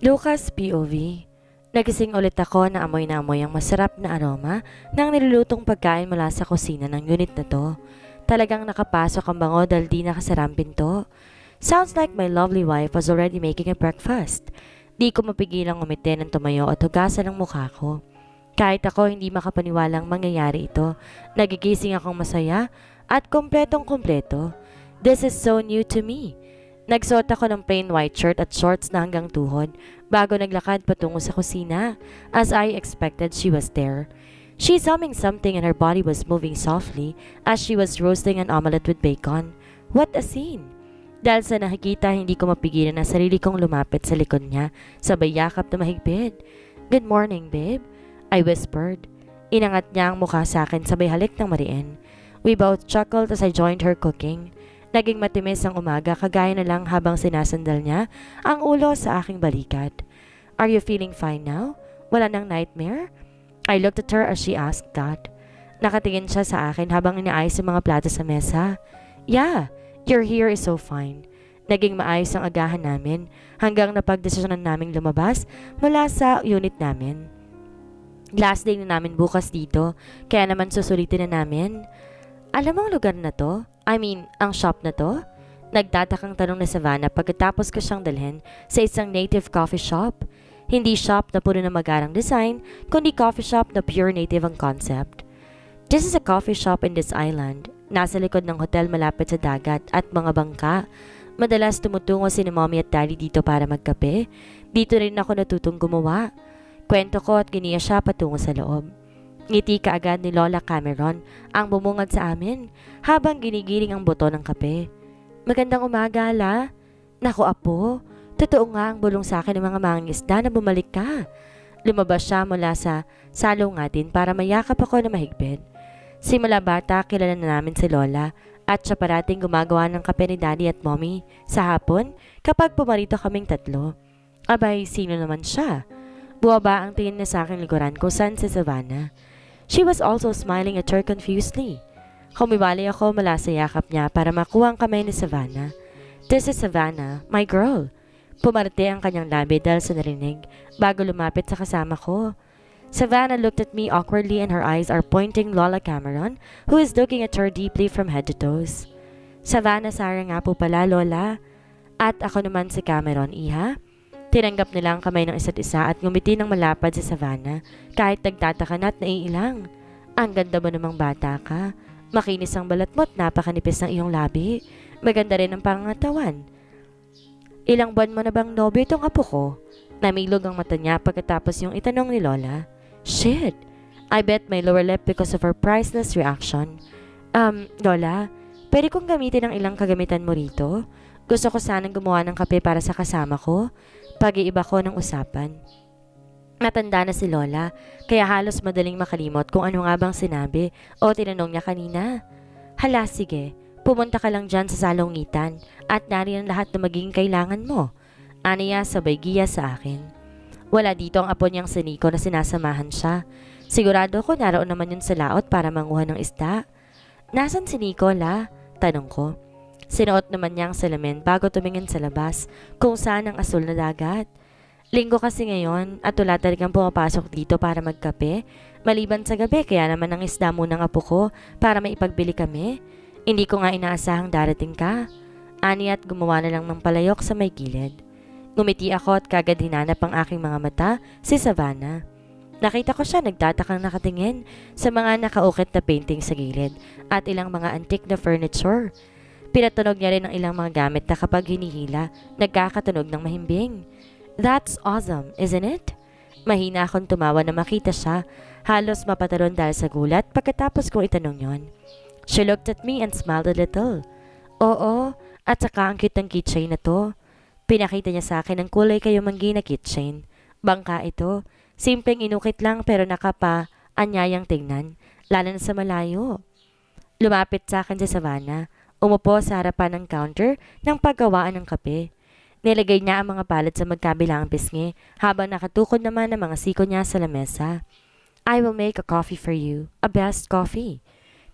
Lucas POV. Nagising ulit ako na amoy ang masarap na aroma ng nilulutong pagkain mula sa kusina ng unit na to. Talagang nakapasok ang bango dahil di nakasara ang pinto. Sounds like my lovely wife was already making a breakfast. Di ko mapigilang umiti ng tumayo at hugasan ang mukha ko. Kahit ako hindi makapaniwalang mangyayari ito, nagigising akong masaya at kompletong-kompleto. This is so new to me. Nagsuot ako ng plain white shirt at shorts na hanggang tuhod bago naglakad patungo sa kusina. As I expected, she was there. She's humming something and her body was moving softly as she was roasting an omelette with bacon. What a scene! Dahil sa nakikita, hindi ko mapigilan ang sarili kong lumapit sa likod niya, sabay yakap na mahigpit. Good morning, babe, I whispered. Inangat niya ang mukha sa akin sabay halik ng mariin. We both chuckled as I joined her cooking. Naging matimis ang umaga kagaya na lang habang sinasandal niya ang ulo sa aking balikat. Are you feeling fine now? Wala nang nightmare? I looked at her as she asked that. Nakatingin siya sa akin habang inaayos ang mga plato sa mesa. Yeah, your hair is so fine. Naging maayos ang agahan namin hanggang napagdesisyonan naming lumabas mula sa unit namin. Last day na namin bukas dito, kaya naman susulitin na namin. Alam mo ang lugar na to? Ang shop na to? Nagtatakang tanong na Savannah pagkatapos ko siyang dalhin sa isang native coffee shop. Hindi shop na puro na magarang design, kundi coffee shop na pure native ang concept. This is a coffee shop in this island. Nasa likod ng hotel malapit sa dagat at mga bangka. Madalas tumutungo si mommy at daddy dito para magkape. Dito rin ako natutong gumawa. Kwento ko at giniya siya patungo sa loob. Ngiti kaagad ni Lola Cameron ang bumungad sa amin habang ginigiling ang buto ng kape. Magandang umaga, La. Naku, apo. Totoo nga ang bulong sa akin ng mga mangingisda na bumalik ka. Lumabas siya mula sa salungatin para mayakap ako na mahigpit. Simula bata, kilala na namin si Lola at siya parating gumagawa ng kape ni Daddy at Mommy sa hapon kapag pumarito kaming tatlo. Abay, sino naman siya? Buwaba ang tingin niya sa aking likuran kung saan si Savannah. She was also smiling at her confusedly. Humiwalay ako mula sa yakap niya para makuha ang kamay ni Savannah. This is Savannah, my girl. Pumarte ang kanyang labi dahil sa narinig bago lumapit sa kasama ko. Savannah looked at me awkwardly and her eyes are pointing Lola Cameron, who is looking at her deeply from head to toes. Savannah Sarah nga po pala, Lola. At ako naman si Cameron, iha. Tinanggap nila ang kamay ng isa't isa at ngumiti ng malapad si Savannah kahit nagtataka na at naiilang. Ang ganda mo namang bata ka. Makinis ang balat mo at napakanipis ng iyong labi. Maganda rin ang pangangatawan. Ilang buwan mo na bang nobyo itong apo ko? Namilog ang mata niya pagkatapos yung itanong ni Lola. Shit! I bet my lower lip because of her priceless reaction. Lola, pwede kong gamitin ang ilang kagamitan mo rito? Gusto ko sanang gumawa ng kape para sa kasama ko. Pag-iiba ko ng usapan. Matanda na si Lola, kaya halos madaling makalimot kung ano nga bang sinabi o tinanong niya kanina. Hala, sige, pumunta ka lang dyan sa salungitan at nariyan lahat na magiging kailangan mo. Aniya sabay giya sa akin. Wala dito ang apo niyang si Nico na sinasamahan siya. Sigurado ko naroon naman yun sa laot para manguha ng isda. Nasaan si Nico, La? Tanong ko. Sinuot naman niya ang salamin bago tumingin sa labas kung saan ang asul na dagat. Linggo kasi ngayon at wala talagang pumapasok dito para magkape. Maliban sa gabi kaya naman ang isda muna ng apo ko para maipagbili kami. Hindi ko nga inaasahang darating ka. Ani at gumawa na lang ng palayok sa may gilid. Ngumiti ako at kagad hinanap ang aking mga mata si Savannah. Nakita ko siya nagtatakang nakatingin sa mga nakaukit na painting sa gilid at ilang mga antique na furniture. Pinatunog niya rin ang ilang mga gamit na kapag hinihila, nagkakatunog ng mahimbing. That's awesome, isn't it? Mahina akong tumawa na makita siya, halos mapatalon dahil sa gulat pagkatapos kong itanong yon. She looked at me and smiled a little. Oo, at saka ang cute ng keychain na to. Pinakita niya sa akin ang kulay kayumanggi na keychain. Bangka ito, simpleng inukit lang pero nakapa-anyayang tingnan, lalo na sa malayo. Lumapit sa akin si Savannah. Umupo sa harapan ng counter ng paggawaan ng kape. Nilagay niya ang mga palad sa magkabilang pisngi habang nakatukod naman ang mga siko niya sa lamesa. I will make a coffee for you, a best coffee.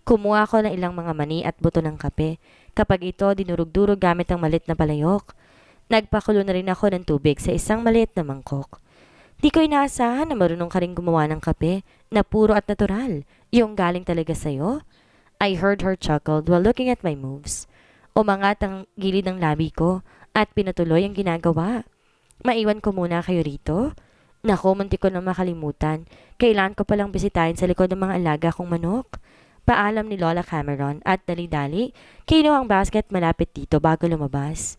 Kumuha ko ng ilang mga mani at buto ng kape. Kapag ito dinurog-durog gamit ang malit na palayok. Nagpakulo na rin ako ng tubig sa isang maliit na mangkok. Di ko inaasahan na marunong ka rin gumawa ng kape na puro at natural, yung galing talaga sa'yo. I heard her chuckled while looking at my moves. Umangat ang gilid ng labi ko at pinatuloy ang ginagawa. Maiwan ko muna kayo rito? Naku, munti ko na makalimutan. Kailan ko palang bisitahin sa likod ng mga alaga kong manok. Paalam ni Lola Cameron at dali-dali, kinuha ang basket malapit dito bago lumabas.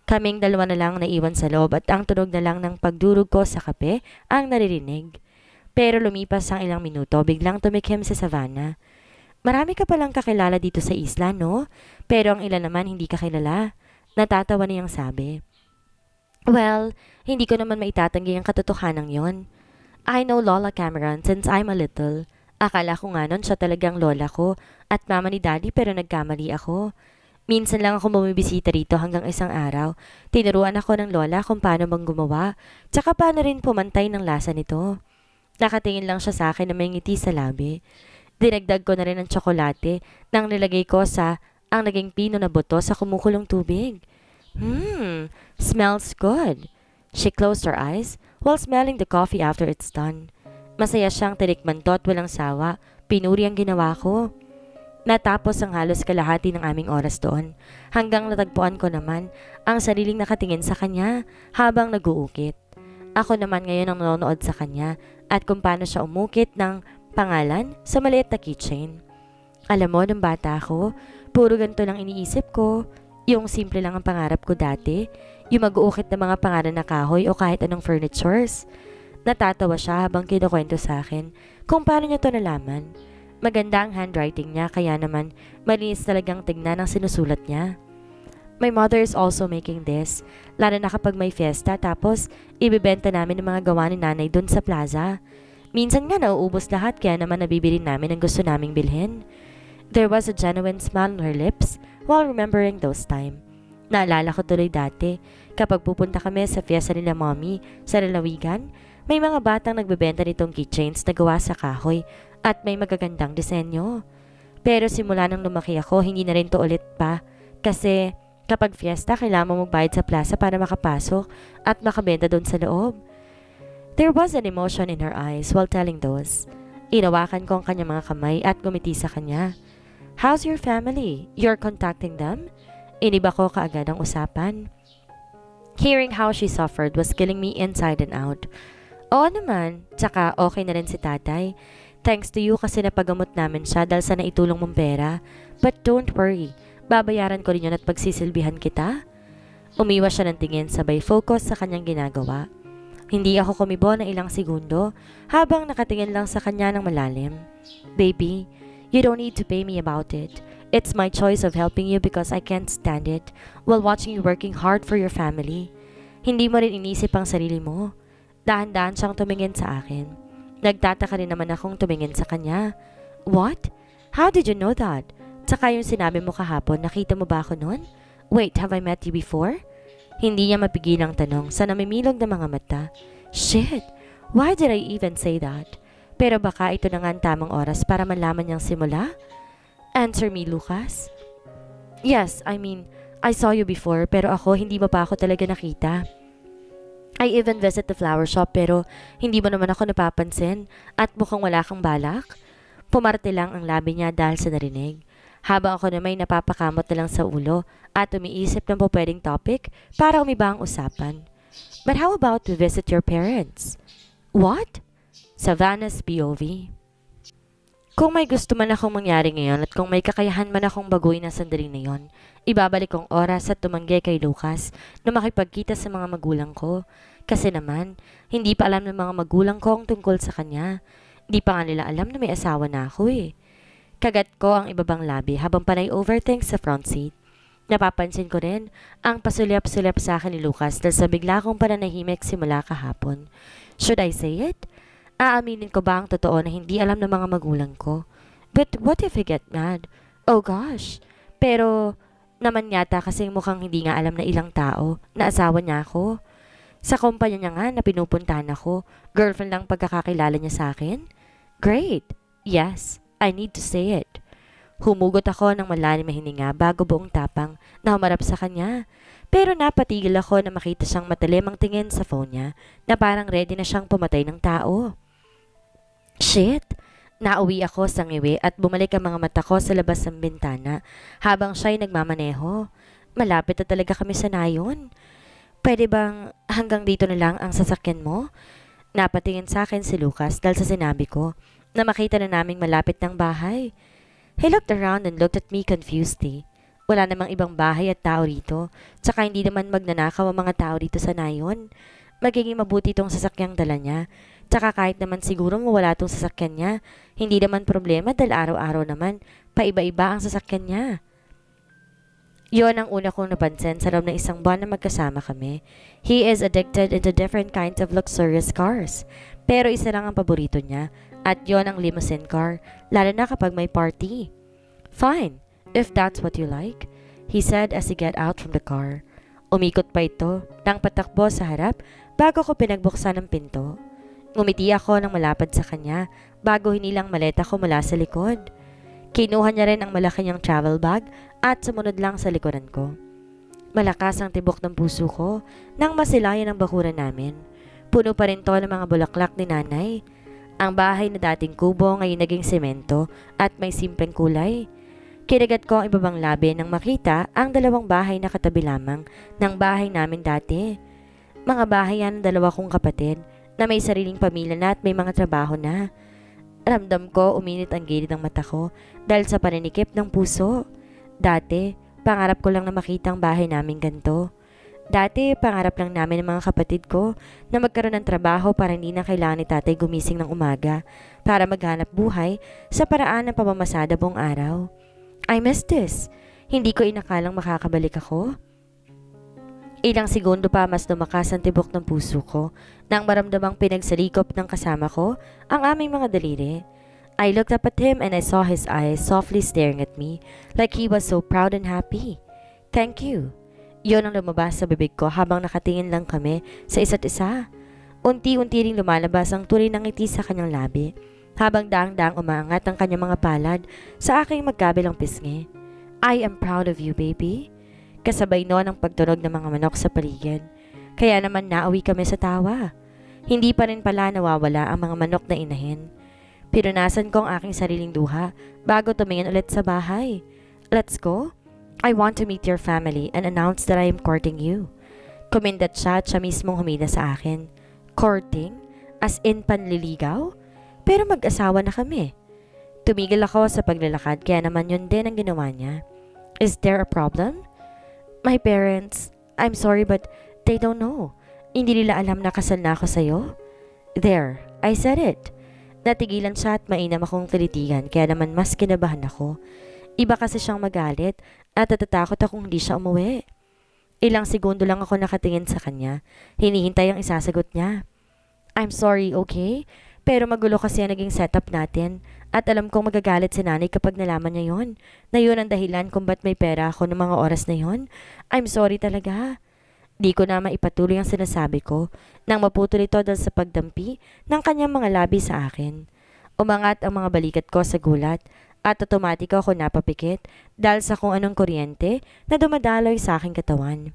Kaming dalawa na lang naiwan sa loob at ang tunog na lang ng pagdurog ko sa kape ang naririnig. Pero lumipas ang ilang minuto, biglang tumikim sa Savannah. Marami ka palang kakilala dito sa isla, no? Pero ang ilan naman hindi ka kilala. Natatawa niyang sabi. Well, hindi ko naman maitatanggi ang katotohanan yon. I know Lola Cameron since I'm a little. Akala ko nga nun siya talagang lola ko at mama ni daddy pero nagkamali ako. Minsan lang ako bumibisita rito hanggang isang araw. Tinuruan ako ng lola kung paano bang gumawa, tsaka paano rin pumantay ng lasa nito. Nakatingin lang siya sa akin na may ngiti sa labi. Dinagdag ko na rin ng tsokolate nang nilagay ko sa ang naging pino na buto sa kumukulong tubig. Smells good. She closed her eyes while smelling the coffee after it's done. Masaya siyang tinikman to at walang sawa. Pinuri ang ginawa ko. Natapos ang halos kalahati ng aming oras doon, hanggang natagpuan ko naman ang sariling nakatingin sa kanya habang nag-uukit. Ako naman ngayon ang nanonood sa kanya at kung paano siya umukit ng pangalan sa maliit na keychain. Alam mo, nung bata ako, puro ganito lang iniisip ko. Yung simple lang ang pangarap ko dati, yung mag-uukit ng mga pangalan na kahoy o kahit anong furnitures. Natatawa siya habang kinukwento sa akin kung paano niya to nalaman. Maganda ang handwriting niya kaya naman malinis talagang tignan ang sinusulat niya. My mother is also making this, lalo na kapag may fiesta tapos ibibenta namin ang mga gawa ni nanay dun sa plaza. Minsan nga nauubos lahat kaya naman nabibili namin ang gusto naming bilhin. There was a genuine smile on her lips while remembering those time. Naalala ko tuloy dati, kapag pupunta kami sa fiesta nila mommy sa lalawigan, may mga batang nagbebenta nitong keychains na gawa sa kahoy at may magagandang disenyo. Pero simula nang lumaki ako, hindi na rin to ulit pa. Kasi kapag fiesta, kailangan mo magbayad sa plaza para makapasok at makabenta doon sa loob. There was an emotion in her eyes while telling those. Inawakan ko ang kanyang mga kamay at gumiti sa kanya. How's your family? You're contacting them? Iniba ko kaagad ang usapan. Hearing how she suffered was killing me inside and out. Oo naman, tsaka okay na rin si tatay. Thanks to you kasi napagamot namin siya dahil sa naitulong mong pera. But don't worry, babayaran ko rin yun at pagsisilbihan kita. Umiwas siya ng tingin sabay focus sa kanyang ginagawa. Hindi ako kumibo ng ilang segundo habang nakatingin lang sa kanya ng malalim. Baby, you don't need to pay me about it. It's my choice of helping you because I can't stand it while watching you working hard for your family. Hindi mo rin inisip ang sarili mo. Dahan-dahan siyang tumingin sa akin. Nagtataka rin naman akong tumingin sa kanya. What? How did you know that? Tsaka yung sinabi mo kahapon, nakita mo ba ako noon? Wait, have I met you before? Hindi niya mapigil ang tanong sa namimilog na mga mata. Shit! Why did I even say that? Pero baka ito na nga ang tamang oras para malaman niyang simula? Answer me, Lucas. Yes, I mean, I saw you before pero ako hindi mo pa ako talaga nakita. I even visit the flower shop pero hindi mo naman ako napapansin at mukhang wala kang balak. Pumarte lang ang labi niya dahil sa narinig. Habang ako na may napapakamot na lang sa ulo at umiisip ng pwedeng topic para umiba ang usapan. But how about to visit your parents? What? Savannah's POV. Kung may gusto man akong mangyari ngayon at kung may kakayahan man akong baguhin ang sandali na yon, ibabalik kong oras at tumanggi kay Lucas na makipagkita sa mga magulang ko. Kasi naman, hindi pa alam ng mga magulang ko ang tungkol sa kanya. Di pa nga nila alam na may asawa na ako eh. Kagat ko ang ibabang labi habang panay overthink sa front seat. Napapansin ko rin ang pasulyap-sulyap sa akin ni Lucas dahil sa bigla kong pananahimik simula kahapon. Should I say it? Aaminin ko ba ang totoo na hindi alam ng mga magulang ko? But what if I get mad? Oh gosh! Pero naman yata kasing mukhang hindi nga alam na ilang tao na asawa niya ako. Sa kumpanya niya nga na pinupuntahan ako, girlfriend lang pagkakakilala niya sa akin? Great! Yes, I need to say it. Humugot ako ng malalim na hininga bago buong tapang na humarap sa kanya. Pero napatigil ako na makita siyang matalim ang tingin sa phone niya na parang ready na siyang pumatay ng tao. Shit! Nauwi ako sa ngiwi at bumalik ang mga mata ko sa labas ng bintana habang siya'y nagmamaneho. Malapit na talaga kami sa nayon. Pwede bang hanggang dito na lang ang sasakyan mo? Napatingin sa akin si Lucas dahil sa sinabi ko na makita na naming malapit ng bahay. He looked around and looked at me confusedly. Wala namang ibang bahay at tao rito, tsaka hindi naman magnanakaw ang mga tao rito sa nayon. Magiging mabuti itong sasakyang dala niya. Tsaka kahit naman siguro mawala itong sasakyan niya, hindi naman problema dahil araw-araw naman, paiba-iba ang sasakyan niya. Yon ang una kong napansin sa loob ng isang buwan na magkasama kami. He is addicted into different kinds of luxurious cars. Pero isa lang ang paborito niya, at yon ang limousine car, lalo na kapag may party. Fine, if that's what you like, he said as he got out from the car. Umikot pa ito nang patakbo sa harap bago ko pinagbuksan ng pinto. Ngumiti ako nang malapad sa kanya bago hinilang maleta ko mula sa likod. Kinuha niya rin ang malaki niyang travel bag at sumunod lang sa likuran ko. Malakas ang tibok ng puso ko nang masilayan ang bakuran namin. Puno pa rin to ng mga bulaklak ni nanay. Ang bahay na dating kubo ngayon naging semento at may simpleng kulay. Kinagat ko ang ibabang labi nang makita ang dalawang bahay na katabi lamang ng bahay namin dati. Mga bahay yan ng dalawa kong kapatid na may sariling pamilya na at may mga trabaho na. Ramdam ko uminit ang gilid ng mata ko dahil sa paninikip ng puso. Dati, pangarap ko lang na makita ang bahay namin ganito. Dati, pangarap lang namin ng mga kapatid ko na magkaroon ng trabaho para hindi na kailangan ni tatay gumising ng umaga para maghanap buhay sa paraan ng pamamasada buong araw. I miss this. Hindi ko inakalang makakabalik ako. Ilang segundo pa mas lumakas ang tibok ng puso ko nang maramdamang pinagsalikop ng kasama ko ang aming mga daliri. I looked up at him and I saw his eyes softly staring at me like he was so proud and happy. Thank you. Yon ang lumabas sa bibig ko habang nakatingin lang kami sa isa't isa. Unti-unti ring lumalabas ang tuloy ng ngiti sa kanyang labi habang daang-daang umaangat ang kanyang mga palad sa aking magkabilang pisngi. I am proud of you, baby. Kasabay noon ang pagtunog ng mga manok sa paligid. Kaya naman nauwi kami sa tawa. Hindi pa rin pala nawawala ang mga manok na inahin. Pinunasan ko ang aking sariling duha bago tumingin ulit sa bahay. Let's go. I want to meet your family and announce that I am courting you. Kumindat siya at siya mismong humida sa akin. Courting? As in panliligaw? Pero mag-asawa na kami. Tumigil ako sa paglalakad kaya naman yun din ang ginawa niya. Is there a problem? My parents, I'm sorry but they don't know. Hindi nila alam na kasal na ako sa'yo. There, I said it. Natigilan siya at mainam akong tilitigan kaya naman mas kinabahan ako. Iba kasi siyang magalit at natatakot akong hindi siya umuwi. Ilang segundo lang ako nakatingin sa kanya. Hinihintay ang isasagot niya. I'm sorry, okay? Pero magulo kasi ang naging setup natin at alam kong magagalit si nanay kapag nalaman niya yon. Na yun ang dahilan kung ba't may pera ako ng mga oras na yon. I'm sorry talaga. Di ko na maipatuloy ang sinasabi ko nang maputol ito dahil sa pagdampi ng kanyang mga labi sa akin. Umangat ang mga balikat ko sa gulat at otomatiko ako napapikit dahil sa kung anong kuryente na dumadaloy sa aking katawan.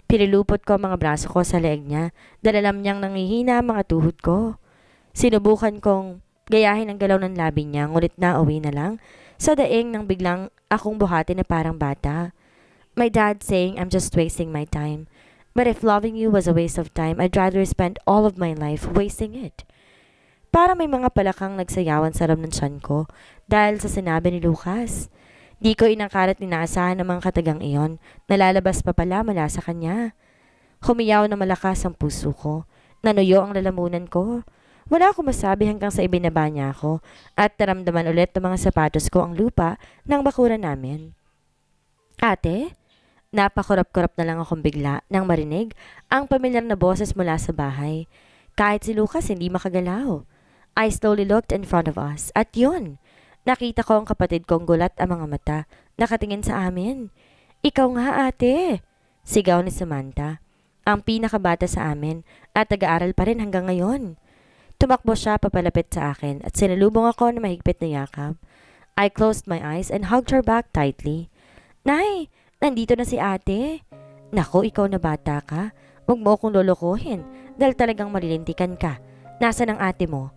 Pinilupot ko ang mga braso ko sa leeg niya dahil alam niyang nangihina ang mga tuhod ko. Sinubukan kong gayahin ang galaw ng labi niya ngunit nauwi na lang sa daing nang biglang akong buhati na parang bata. My dad saying I'm just wasting my time. But if loving you was a waste of time, I'd rather spend all of my life wasting it. Para may mga palakang nagsayawan sa ram ng tiyan ko dahil sa sinabi ni Lucas. Di ko inakarat inaasahan ng mga katagang iyon na lalabas pa pala mula sa kanya. Humiyaw na malakas ang puso ko. Nanuyo ang lalamunan ko. Wala akong masabi hanggang sa ibinaba niya ako at naramdaman ulit ng mga sapatos ko ang lupa ng bakuran namin. Ate? Napakurap-kurap na lang akong bigla nang marinig ang pamilyar na boses mula sa bahay. Kahit si Lucas hindi makagalaw. I slowly looked in front of us at yun, nakita ko ang kapatid kong gulat ang mga mata, nakatingin sa amin. Ikaw nga ate, sigaw ni Samantha, ang pinakabata sa amin at nag-aaral pa rin hanggang ngayon. Tumakbo siya papalapit sa akin at sinalubong ako na mahigpit na yakap. I closed my eyes and hugged her back tightly. Nay, nandito na si ate. Nako, ikaw na bata ka. Huwag mo akong lolokohin dahil talagang malilintikan ka. Nasaan ang ate mo?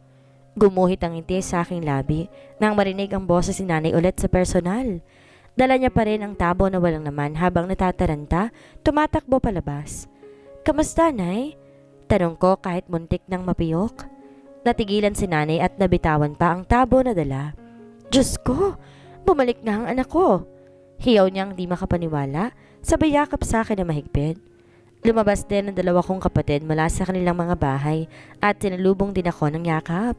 Gumuhit ang ngiti sa aking labi nang marinig ang boses ni nanay ulit sa personal. Dala niya pa rin ang tabo na walang naman habang natataranta, tumatakbo palabas. Kamusta, Nay? Tanong ko kahit muntik nang mapiyok. Natigilan si nanay at nabitawan pa ang tabo na dala. Diyos ko, bumalik nga ang anak ko. Hiyaw niyang di makapaniwala, sabay yakap sa akin na mahigpit. Lumabas din ang dalawa kong kapatid mula sa kanilang mga bahay at tinalubong din ako ng yakap.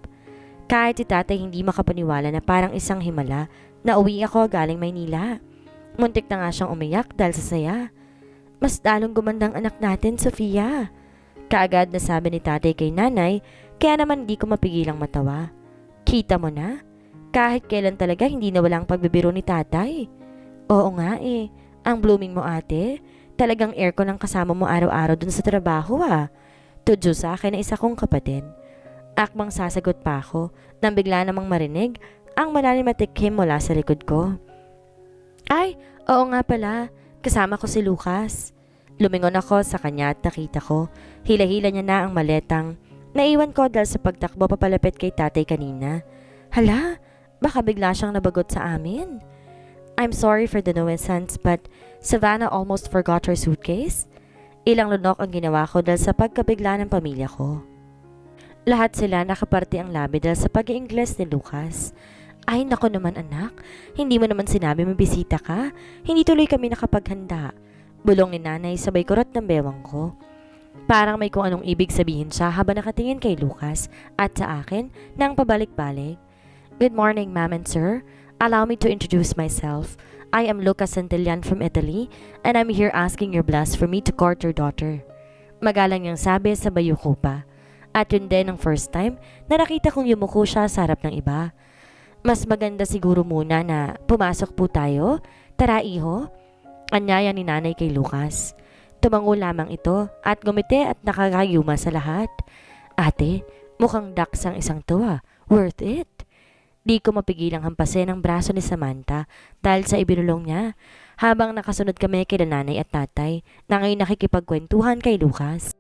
Kahit si tatay hindi makapaniwala na parang isang himala na uwi ako galing Maynila. Muntik na nga siyang umiyak dahil sa saya. Mas lalong gumandang anak natin, Sofia. Kaagad na sabi ni tatay kay nanay, kaya naman hindi ko mapigilang matawa. Kita mo na? Kahit kailan talaga hindi na walang pagbibiro ni tatay. Oo nga eh, ang blooming mo ate. Talagang aircon ang kasama mo araw-araw dun sa trabaho ah. Tudyo sa akin na isa kong kapatid. Akmang sasagot pa ako nang bigla namang marinig ang malalim at tikhim mula sa likod ko. Ay, oo nga pala. Kasama ko si Lucas. Lumingon ako sa kanya at nakita ko. Hila-hila niya na ang maletang naiwan ko dahil sa pagtakbo papalapit kay tatay kanina. Hala, baka bigla siyang nabagot sa amin. I'm sorry for the nuisance but Savannah almost forgot her suitcase. Ilang lunok ang ginawa ko dahil sa pagkabigla ng pamilya ko. Lahat sila nakaparti ang labi dahil sa pag-i-Ingles ni Lucas. Ay nako naman anak, hindi mo naman sinabi may bisita ka. Hindi tuloy kami nakapaghanda. Bulong ni nanay sabay kurot ng bewang ko. Parang may kung anong ibig sabihin siya habang nakatingin kay Lucas at sa akin nang pabalik-balik. Good morning ma'am and sir. Allow me to introduce myself. I am Lucas Santillan from Italy and I'm here asking your bless for me to court your daughter. Magalang niyang sabi sa bayuko pa. At yun din ang first time na nakita kong yumuko siya sa harap ng iba. Mas maganda siguro muna na pumasok po tayo. Tara iho. Anyaya ni nanay kay Lucas. Tumango lamang ito at gumiti at nakakayuma sa lahat. Ate, mukhang ducks ang isang tuwa. Worth it. Di ko mapigilang hampasin ang braso ni Samantha dahil sa ibinulong niya habang nakasunod kami kay nanay at tatay na ngayon nakikipagkwentuhan kay Lucas.